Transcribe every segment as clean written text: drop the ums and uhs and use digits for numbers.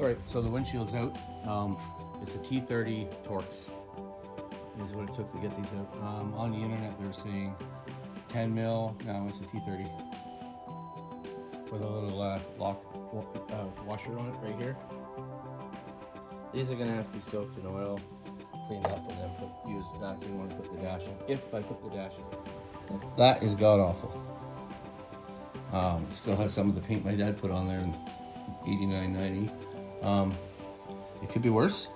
All right, so the windshield's out. It's a T30 Torx. This is what it took to get these out. On the internet, they're saying 10 mil. No, it's a T30 with a little lock washer on it right here. These are gonna have to be soaked in oil, cleaned up, and then use the vacuum when I put the dash in. If I put the dash in, that is god awful. Still has some of the paint my dad put on there in 89, 90. It could be worse,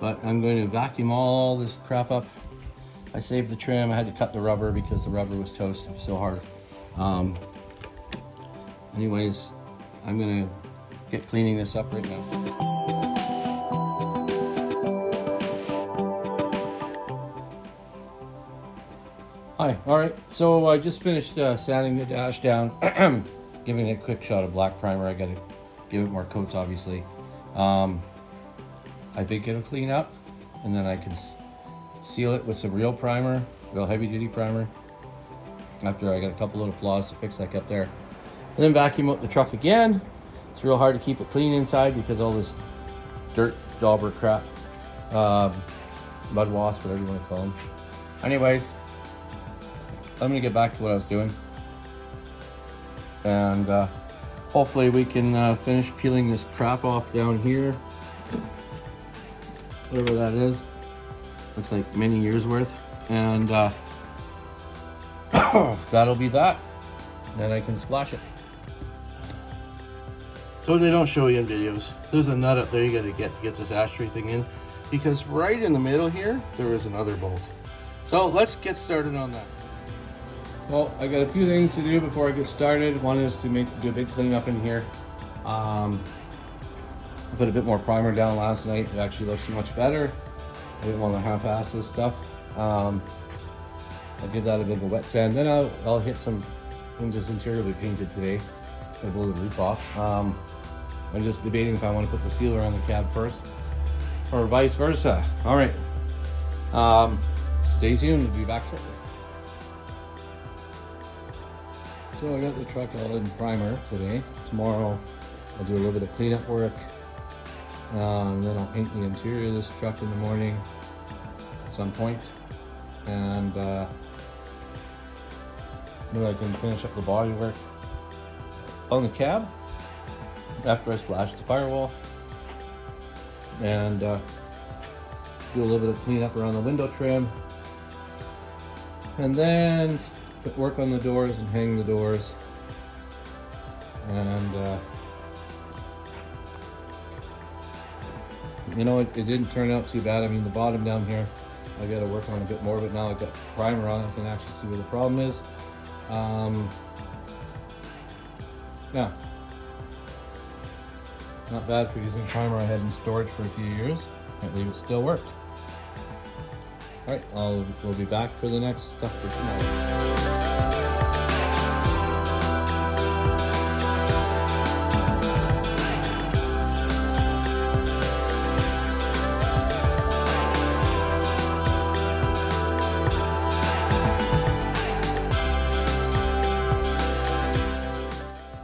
but I'm going to vacuum all this crap up. I saved the trim. I had to cut the rubber because the rubber was toast. It was so hard. Anyways, I'm gonna get cleaning this up right now. Hi, all right, so I just finished sanding the dash down, giving it a quick shot of black primer. I gotta give it more coats, obviously. I think it'll clean up, and then I can seal it with some real primer, real heavy duty primer. After I got a couple little flaws to fix like up there. And then vacuum out the truck again. It's real hard to keep it clean inside because all this dirt, dauber crap, mud wasp, whatever you want to call them. Anyways, I'm gonna get back to what I was doing. And hopefully we can finish peeling this crap off down here. Whatever that is. Looks like many years worth. And that'll be that. Then I can splash it. So they don't show you in videos. There's a nut up there you gotta get to get this ashtray thing in. Because right in the middle here, there is another bolt. So let's get started on that. Well, I got a few things to do before I get started. One is to do a big cleanup in here. I put a bit more primer down last night. It actually looks much better. I didn't want to half-ass this stuff. I'll give that a bit of a wet sand. Then I'll hit some windows interiorly painted today. I'll blow the roof off. I'm just debating if I want to put the sealer on the cab first or vice versa. All right. Stay tuned. We'll be back shortly. So I got the truck all in primer today. Tomorrow I'll do a little bit of cleanup work. And then I'll paint the interior of this truck in the morning at some point. And then I can finish up the body work on the cab after I splash the firewall. And do a little bit of cleanup around the window trim. And then work on the doors and hang the doors. And you know, it didn't turn out too bad. I mean, the bottom down here, I got to work on a bit more, but now I've got primer on, I can actually see where the problem is. Yeah, not bad for using primer I had in storage for a few years. Can't believe it still worked. All right, we'll be back for the next stuff for tomorrow.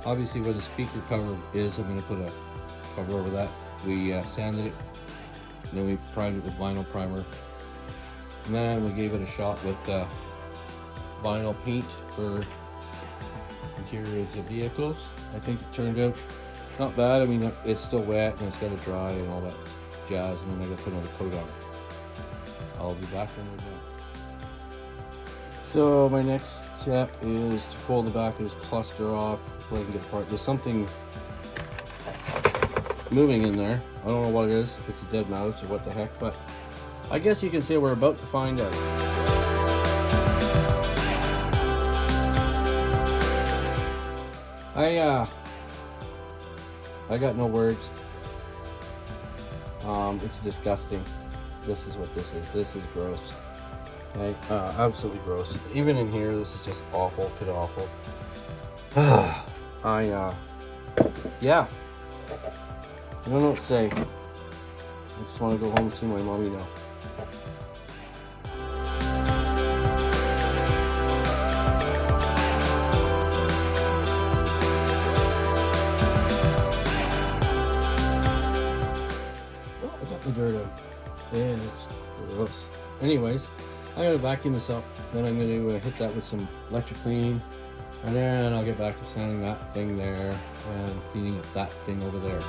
Obviously where the speaker cover is, I'm going to put a cover over that. We sanded it, and then we primed it with vinyl primer. And then we gave it a shot with vinyl paint for interiors of vehicles. I think it turned out not bad. I mean, it's still wet and it's got to dry and all that jazz, and then I got to put another coat on it. I'll be back when we're done. So my next step is to pull the back of this cluster off, so I can get apart. There's something moving in there. I don't know what it is, if it's a dead mouse or what the heck, but I guess you can say we're about to find out. I got no words. It's disgusting. This is what this is. This is gross. Right? Absolutely gross. Even in here, this is just awful. Pit awful. Yeah. I don't know what to say. I just want to go home and see my mommy now. anyways, I'm gonna vacuum this up, then I'm gonna hit that with some electric clean, and then I'll get back to sanding that thing there and cleaning up that thing over there.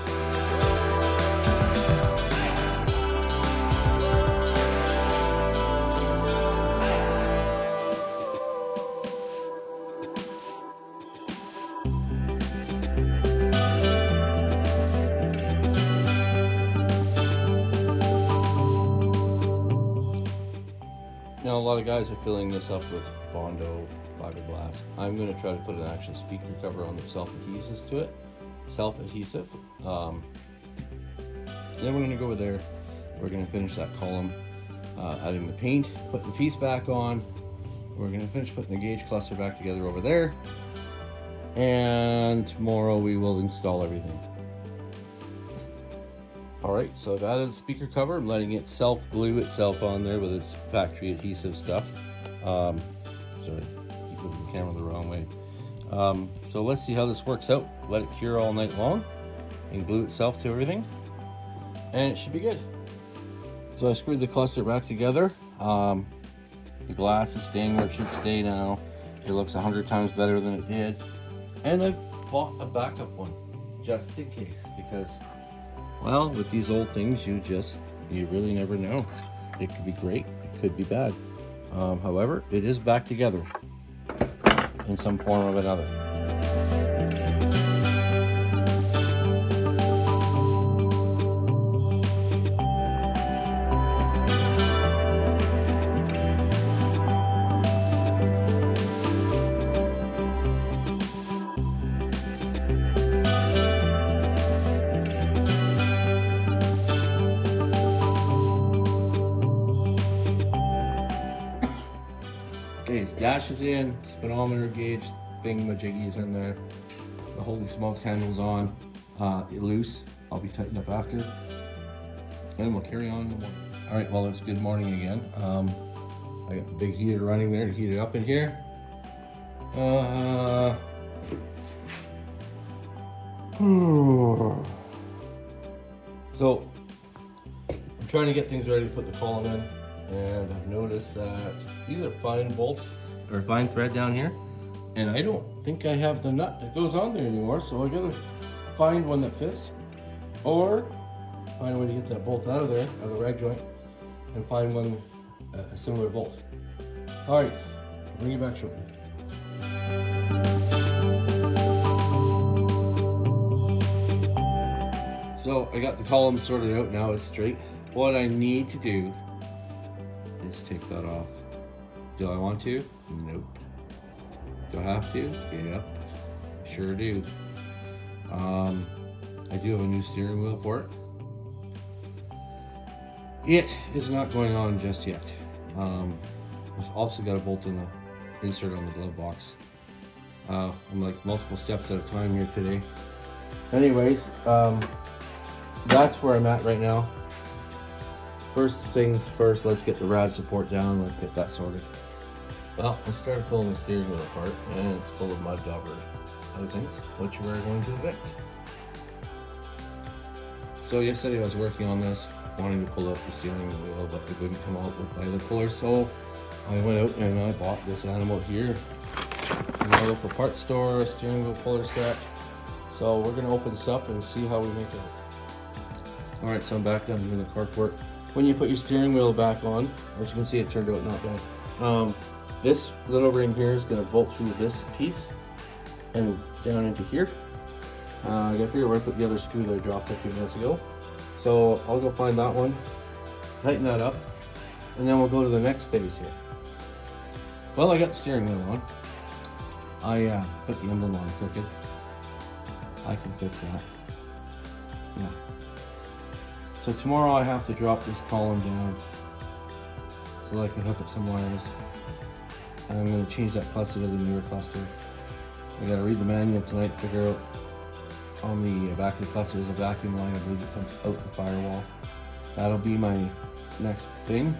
Now a lot of guys are filling this up with Bondo fiberglass. I'm going to try to put an actual speaker cover on the self-adhesive to it. Self-adhesive. Then we're going to go over there. We're going to finish that column, adding the paint, putting the piece back on. We're going to finish putting the gauge cluster back together over there. And tomorrow we will install everything. Alright, so I've added the speaker cover. I'm letting it self-glue itself on there with its factory adhesive stuff. Sorry, keep moving the camera the wrong way. So let's see how this works out. Let it cure all night long and glue itself to everything. And it should be good. So I screwed the cluster back together. The glass is staying where it should stay now. It looks 100 times better than it did. And I bought a backup one, just in case, because well, with these old things, you really never know. It could be great, it could be bad. However, it is back together in some form or another. Okay, his dash is in, speedometer gauge thingamajiggy is in there. The holy smokes handle's on, loose. I'll be tightened up after. And we'll carry on in the morning. All right, well, it's good morning again. I got the big heater running there to heat it up in here. So, I'm trying to get things ready to put the column in. And I've noticed that these are fine bolts or fine thread down here, and I don't think I have the nut that goes on there anymore, so I gotta find one that fits, or find a way to get that bolt out of there, out of the rag joint, and find one, a similar bolt. All right, I'll bring you back shortly. So I got the column sorted out, now it's straight. What I need to do is take that off. Do I want to? Nope. Do I have to? Yep. Sure do. I do have a new steering wheel for it. It is not going on just yet. I've also got a bolt in the insert on the glove box. I'm like multiple steps at a time here today. Anyways, that's where I'm at right now. First things first, let's get the rad support down. Let's get that sorted. Well, I started pulling the steering wheel apart, and it's full of mud dauber housings, which we're going to evict. So yesterday I was working on this, wanting to pull out the steering wheel, but it wouldn't come out with either puller. So I went out and I bought this animal here in my local parts store, a steering wheel puller set. So we're going to open this up and see how we make it. All right, so I'm back down doing the cork work. When you put your steering wheel back on, as you can see, it turned out not bad. This little ring here is going to bolt through this piece and down into here. I got to figure where I put the other screw that I dropped a few minutes ago. So I'll go find that one, tighten that up, and then we'll go to the next phase here. Well, I got the steering wheel on. I put the emblem on crooked. I can fix that. Yeah. So tomorrow I have to drop this column down so I can hook up some wires. And I'm going to change that cluster to the newer cluster. I got to read the manual tonight to figure out on the back of the cluster there's a vacuum line, I believe, it comes out the firewall. That'll be my next thing.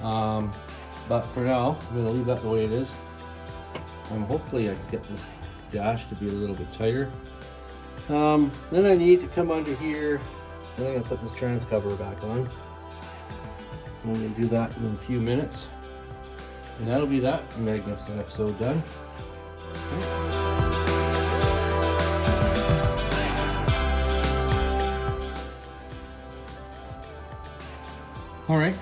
But for now, I'm going to leave that the way it is. Hopefully I can get this dash to be a little bit tighter. Then I need to come under here. I'm going to put this trans cover back on. We're going to do that in a few minutes. And that'll be that magnificent episode done. All right,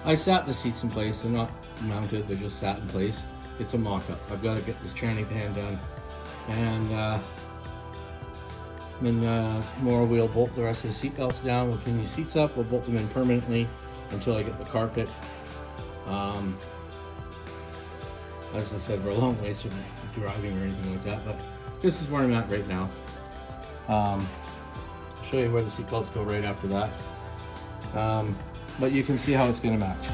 I sat the seats in place. They're not mounted, they just sat in place. It's a mock-up. I've got to get this tranny pan done, and then tomorrow we'll bolt the rest of the seat belts down. We'll clean these seats up. We'll bolt them in permanently until I get the carpet. As I said, we're a long ways from driving or anything like that, but this is where I'm at right now. I'll show you where the seat belts go right after that. But you can see how it's going to match.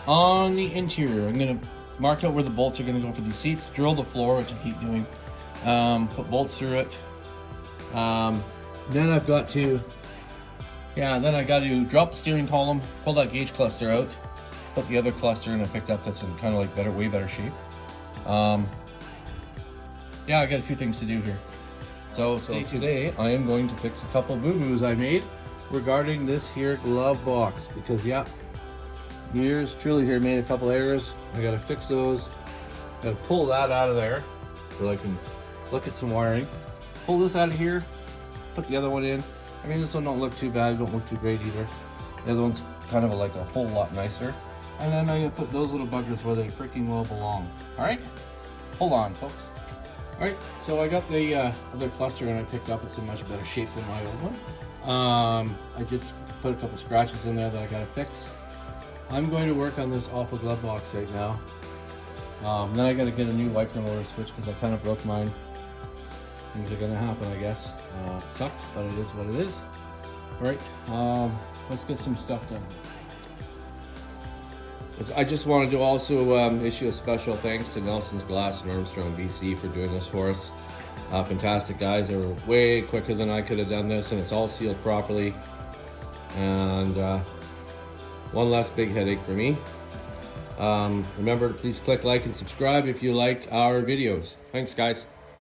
On the interior, I'm going to mark out where the bolts are going to go for these seats, drill the floor, which I keep doing, put bolts through it. Then I've got to, drop the steering column, pull that gauge cluster out, put the other cluster in a picked up that's in kind of like way better shape. I got a few things to do here. So today I am going to fix a couple boo-boos I made regarding this here glove box, because yours truly here made a couple errors. I gotta fix those. Gotta pull that out of there so I can look at some wiring. Pull this out of here, put the other one in. I mean, this one don't look too bad, don't look too great either. The other one's kind of like a whole lot nicer. And then I'm gonna put those little buggers where they freaking well belong. All right, hold on, folks. All right, so I got the other cluster and I picked up. It's in much better shape than my old one. I just put a couple scratches in there that I gotta fix. I'm going to work on this awful glove box right now. Then I gotta get a new wiper motor switch because I kind of broke mine. Things are gonna happen, I guess. It sucks, but it is what it is. All right, let's get some stuff done. I just wanted to also issue a special thanks to Nelson's Glass in Armstrong, BC for doing this for us. Fantastic guys. They were way quicker than I could have done this, and it's all sealed properly. And one less big headache for me. Remember to please click like and subscribe if you like our videos. Thanks, guys.